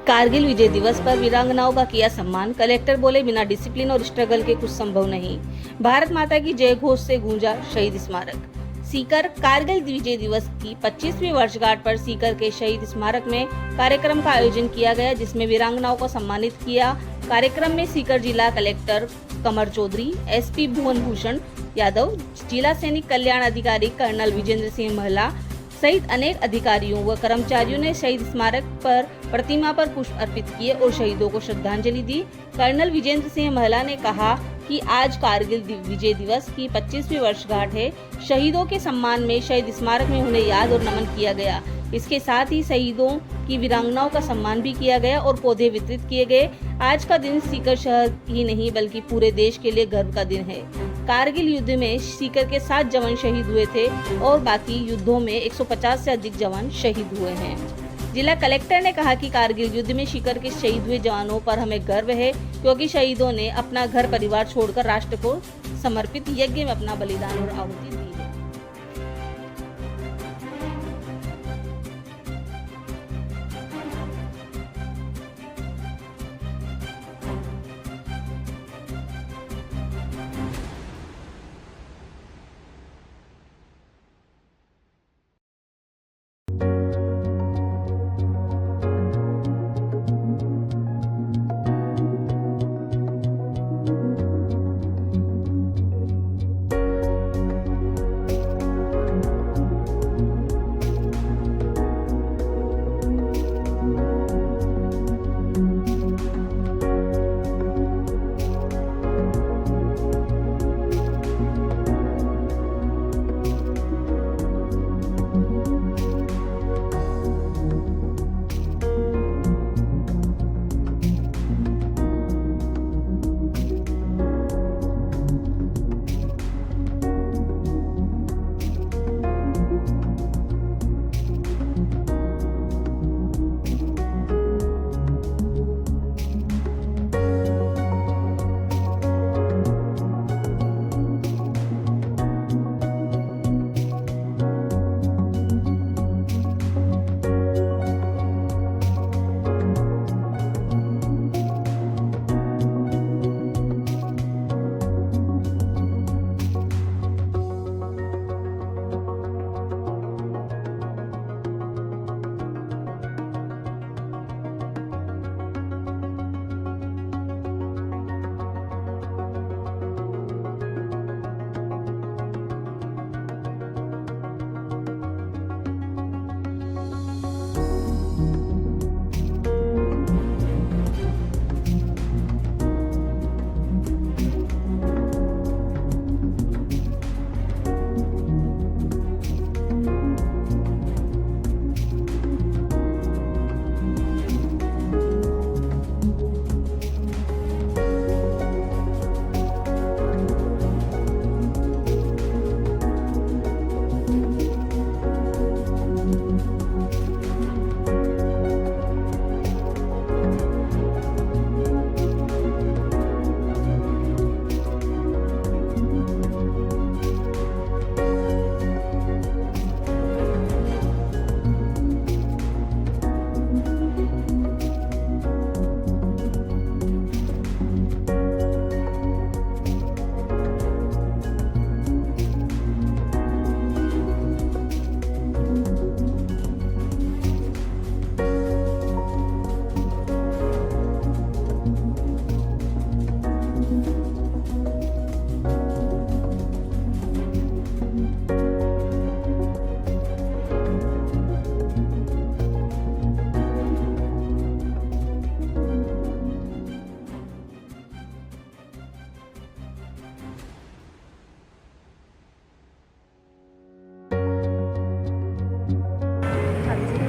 कारगिल विजय दिवस पर वीरांगनाओं का किया सम्मान। कलेक्टर बोले, बिना डिसिप्लिन और स्ट्रगल के कुछ संभव नहीं। भारत माता की जय घोष से गूंजा शहीद स्मारक। सीकर कारगिल विजय दिवस की 25वीं वर्षगांठ पर सीकर के शहीद स्मारक में कार्यक्रम का आयोजन किया गया, जिसमें वीरांगनाओं को सम्मानित किया। कार्यक्रम में सीकर जिला कलेक्टर कमर चौधरी, एसपी भुवन भूषण यादव, जिला सैनिक कल्याण अधिकारी कर्नल विजेंद्र सिंह महला सहित अनेक अधिकारियों व कर्मचारियों ने शहीद स्मारक पर प्रतिमा पर पुष्प अर्पित किए और शहीदों को श्रद्धांजलि दी। कर्नल विजेंद्र सिंह महला ने कहा कि आज कारगिल विजय दिवस की 25वीं वर्षगांठ है। शहीदों के सम्मान में शहीद स्मारक में उन्हें याद और नमन किया गया। इसके साथ ही शहीदों की वीरांगनाओं का सम्मान भी किया गया और पौधे वितरित किए गए। आज का दिन सीकर शहर ही नहीं बल्कि पूरे देश के लिए गर्व का दिन है। कारगिल युद्ध में सीकर के 7 जवान शहीद हुए थे और बाकी युद्धों में 150 से अधिक जवान शहीद हुए हैं। जिला कलेक्टर ने कहा कि कारगिल युद्ध में सीकर के शहीद हुए जवानों पर हमें गर्व है, क्योंकि शहीदों ने अपना घर परिवार छोड़कर राष्ट्र को समर्पित यज्ञ में अपना बलिदान और आहुति दी है।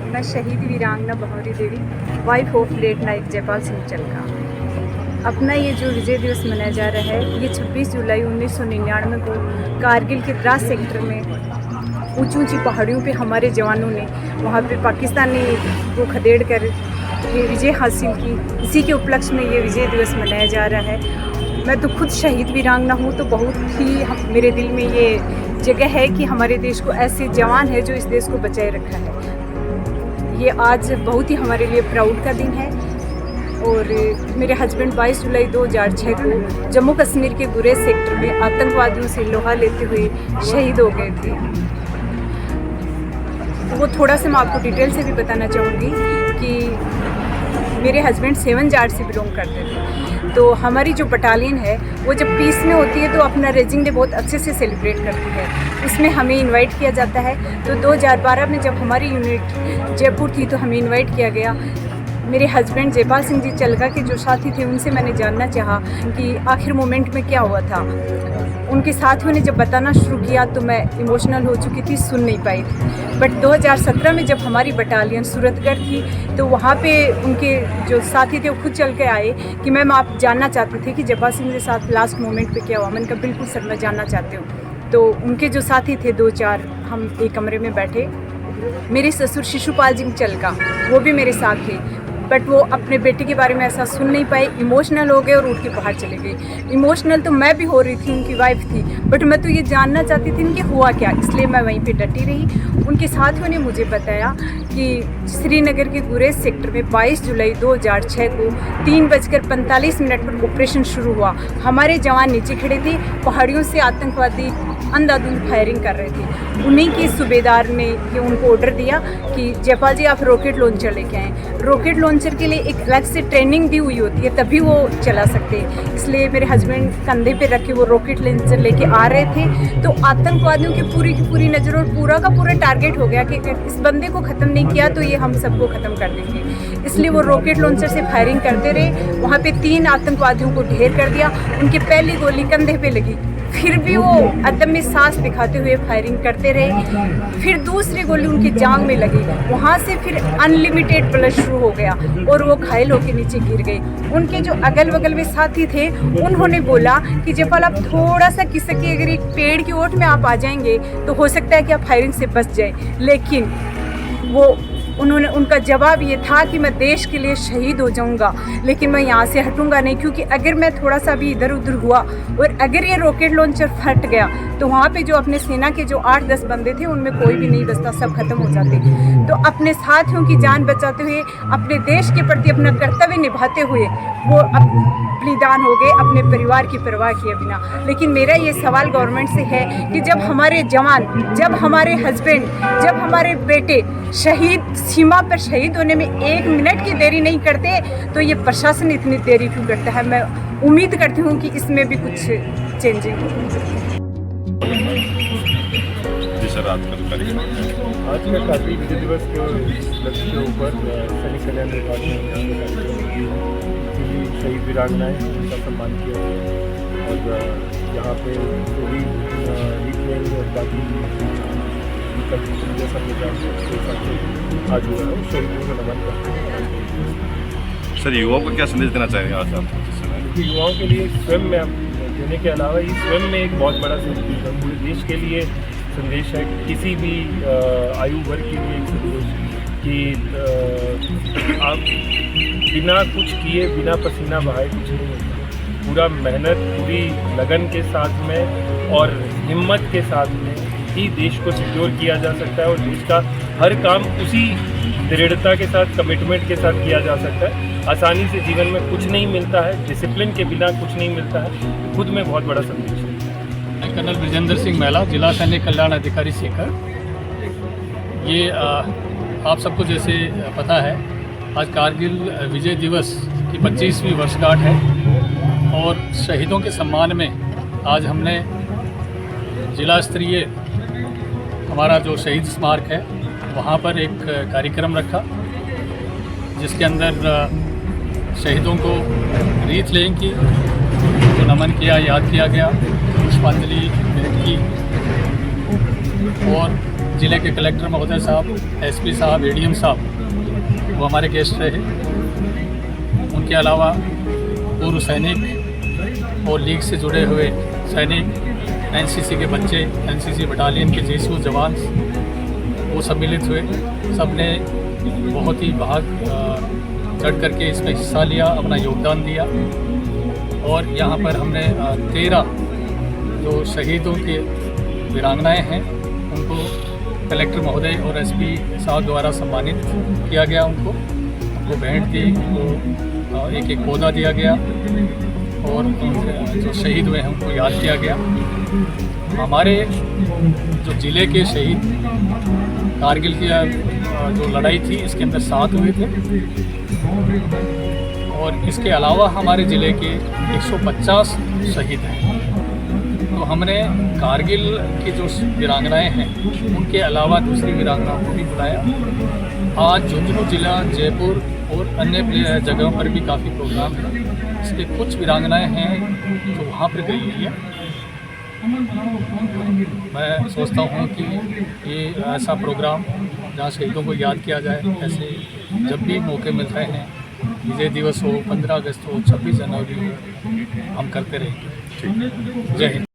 मैं शहीद वीरांगना बहौरी देवी, वाइफ ऑफ लेट नायक जयपाल सिंह चलका। अपना ये जो विजय दिवस मनाया जा रहा है, ये 26 जुलाई 1999 को कारगिल के द्रास सेक्टर में ऊंची ऊंची पहाड़ियों पे हमारे जवानों ने वहाँ पे पाकिस्तानी को खदेड़ कर ये विजय हासिल की। इसी के उपलक्ष्य में ये विजय दिवस मनाया जा रहा है। मैं तो खुद शहीद वीरांगना हूँ, तो बहुत ही मेरे दिल में ये जगह है कि हमारे देश को ऐसे जवान है जो इस देश को बचाए रखा है। ये आज बहुत ही हमारे लिए प्राउड का दिन है। और मेरे हस्बैंड 22 जुलाई 2006 को जम्मू कश्मीर के गुरेज सेक्टर में आतंकवादियों से लोहा लेते हुए शहीद हो गए थे। वो थोड़ा सा मैं आपको डिटेल से भी बताना चाहूँगी कि मेरे हस्बैंड 7 जाट से बिलोंग करते थे। तो हमारी जो बटालियन है वो जब पीस में होती है तो अपना रेजिंग डे बहुत अच्छे से सेलिब्रेट करती है। उसमें हमें इनवाइट किया जाता है। तो 2012 में जब हमारी यूनिट जयपुर थी तो हमें इनवाइट किया गया। मेरे हस्बैंड जयपाल सिंह जी चलका के जो साथी थे उनसे मैंने जानना चाहा कि आखिर मोमेंट में क्या हुआ था। उनके साथियों ने जब बताना शुरू किया तो मैं इमोशनल हो चुकी थी, सुन नहीं पाई थी। बट 2017 में जब हमारी बटालियन सूरतगढ़ थी तो वहाँ पे उनके जो साथी थे वो खुद चल के आए कि मैम आप जानना चाहते थे कि जयपाल सिंह के साथ लास्ट मोमेंट पे क्या हुआ। मैंने कहा बिल्कुल सर, मैं जानना चाहती हूँ। तो उनके जो साथी थे 2-4, हम एक कमरे में बैठे। मेरे ससुर शिशुपाल सिंह चलका वो भी मेरे साथ थे, बट वो अपने बेटे के बारे में ऐसा सुन नहीं पाए, इमोशनल हो गए और उठ के बाहर चले गए। इमोशनल तो मैं भी हो रही थी, उनकी वाइफ थी, बट मैं तो ये जानना चाहती थी कि हुआ क्या, इसलिए मैं वहीं पे डटी रही। उनके साथियों ने मुझे बताया कि श्रीनगर के गुरेज सेक्टर में 22 जुलाई 2006 को 3:45 पर ऑपरेशन शुरू हुआ। हमारे जवान नीचे खड़े थे, पहाड़ियों से आतंकवादी अंधाधुंध फायरिंग कर रहे थे। उन्हीं के सूबेदार ने ये उनको ऑर्डर दिया कि जयपाल जी आप रॉकेट लॉन्चर लेके आएँ। रॉकेट लॉन्चर के लिए एक अलग से ट्रेनिंग दी हुई होती है, तभी वो चला सकते हैं। इसलिए मेरे हस्बैंड कंधे पे रख के वो रॉकेट लॉन्चर लेके आ रहे थे। तो आतंकवादियों की पूरी नज़र और पूरा का पूरा टारगेट हो गया कि अगर इस बंदे को ख़त्म नहीं किया तो ये हम सबको ख़त्म कर देंगे। इसलिए वो रॉकेट लॉन्चर से फायरिंग करते रहे। वहाँ पे 3 आतंकवादियों को ढेर कर दिया। उनकी पहली गोली कंधे पे लगी, फिर भी वो अदम में सांस दिखाते हुए फायरिंग करते रहे। फिर दूसरी गोली उनकी जांघ में लगी, वहाँ से फिर अनलिमिटेड ब्लड शुरू हो गया और वो घायल होकर नीचे गिर गए। उनके जो अगल बगल में साथी थे उन्होंने बोला कि जयपाल आप थोड़ा सा किसके अगर एक पेड़ की ओट में आप आ जाएंगे तो हो सकता है कि आप फायरिंग से बच जाए। लेकिन उनका जवाब ये था कि मैं देश के लिए शहीद हो जाऊंगा, लेकिन मैं यहाँ से हटूंगा नहीं, क्योंकि अगर मैं थोड़ा सा भी इधर उधर हुआ और अगर ये रॉकेट लॉन्चर फट गया तो वहाँ पे जो अपने सेना के जो 8-10 बंदे थे उनमें कोई भी नहीं बचता, सब खत्म हो जाते। तो अपने साथियों की जान बचाते हुए, अपने देश के प्रति अपना कर्तव्य निभाते हुए वो बलिदान हो गए, अपने परिवार की परवाह किए बिना। लेकिन मेरा ये सवाल गवर्नमेंट से है कि जब हमारे जवान, जब हमारे हस्बैंड, जब हमारे बेटे शहीद सीमा पर शहीद होने में 1 मिनट की देरी नहीं करते तो ये प्रशासन इतनी देरी क्यों करता है। मैं उम्मीद करती हूँ कि इसमें भी कुछ चेंजिंग हो। जी सर, आज का कारगिल विजय दिवस के लक्ष्य के ऊपर सैनिक कल्याण विभाग ने शहीद वीरांगनाएं उनका सम्मान किया और यहाँ पे जो भी रीट्रेनिंग और बाकी जैसा प्रोग्राम आज हुआ है शहीदों को नमन करते हैं। सर, युवाओं को क्या संदेश देना चाहेंगे आज आप? युवाओं के लिए स्वयं में देने के अलावा ये स्वयं में एक बहुत बड़ा संदेश है, पूरे देश के लिए संदेश है, किसी भी आयु वर्ग के लिए एक संदेश कि आप बिना कुछ किए, बिना पसीना बहाए कुछ नहीं होता। पूरा मेहनत, पूरी लगन के साथ में और हिम्मत के साथ में ही देश को सिक्योर किया जा सकता है और देश का हर काम उसी दृढ़ता के साथ, कमिटमेंट के साथ किया जा सकता है। आसानी से जीवन में कुछ नहीं मिलता है, डिसिप्लिन के बिना कुछ नहीं मिलता है। खुद में बहुत बड़ा संदेश है। मैं कर्नल ब्रजेंद्र सिंह महिला, जिला सैनिक कल्याण अधिकारी सीकर। ये आप सबको जैसे पता है, आज कारगिल विजय दिवस की 25वीं वर्षगांठ है और शहीदों के सम्मान में आज हमने जिला स्तरीय हमारा जो शहीद स्मारक है वहाँ पर एक कार्यक्रम रखा, जिसके अंदर शहीदों को रीत लेंग की, उनको नमन किया, याद किया गया, पुष्पांजलि भेंट की और ज़िले के कलेक्टर महोदय साहब, एसपी साहब, एडीएम साहब वो हमारे गेस्ट रहे। उनके अलावा पूर्व सैनिक और लीग से जुड़े हुए सैनिक, एनसीसी के बच्चे, एनसीसी बटालियन के जेसू जवान वो सम्मिलित हुए। सब ने बहुत ही भाग चढ़ करके इसमें हिस्सा लिया, अपना योगदान दिया और यहाँ पर हमने 13 जो शहीदों के वीरांगनाएँ हैं उनको कलेक्टर महोदय और एसपी साहब द्वारा सम्मानित किया गया। उनको भेंट दी, उनको एक एक पौधा दिया गया और उनसे जो शहीद हुए हैं उनको याद किया गया। हमारे जो ज़िले के शहीद कारगिल की जो लड़ाई थी इसके अंदर 7 हुए थे और इसके अलावा हमारे ज़िले के 150 शहीद हैं। तो हमने कारगिल की जो वीरांगनाएँ हैं उनके अलावा दूसरी वीरांगनाओं को भी बुलाया। आज झुंझुनू जिला, जयपुर और अन्य जगहों पर भी काफ़ी प्रोग्राम है। इसके कुछ वीरांगनाएँ हैं जो वहाँ पर गई हुई हैं। मैं सोचता हूँ कि ये ऐसा प्रोग्राम जहाँ शहीदों को याद किया जाए, ऐसे जब भी मौके मिल रहे हैं, विजय दिवस हो, 15 अगस्त हो, 26 जनवरी हो, हम करते रहेंगे। जय हिंद।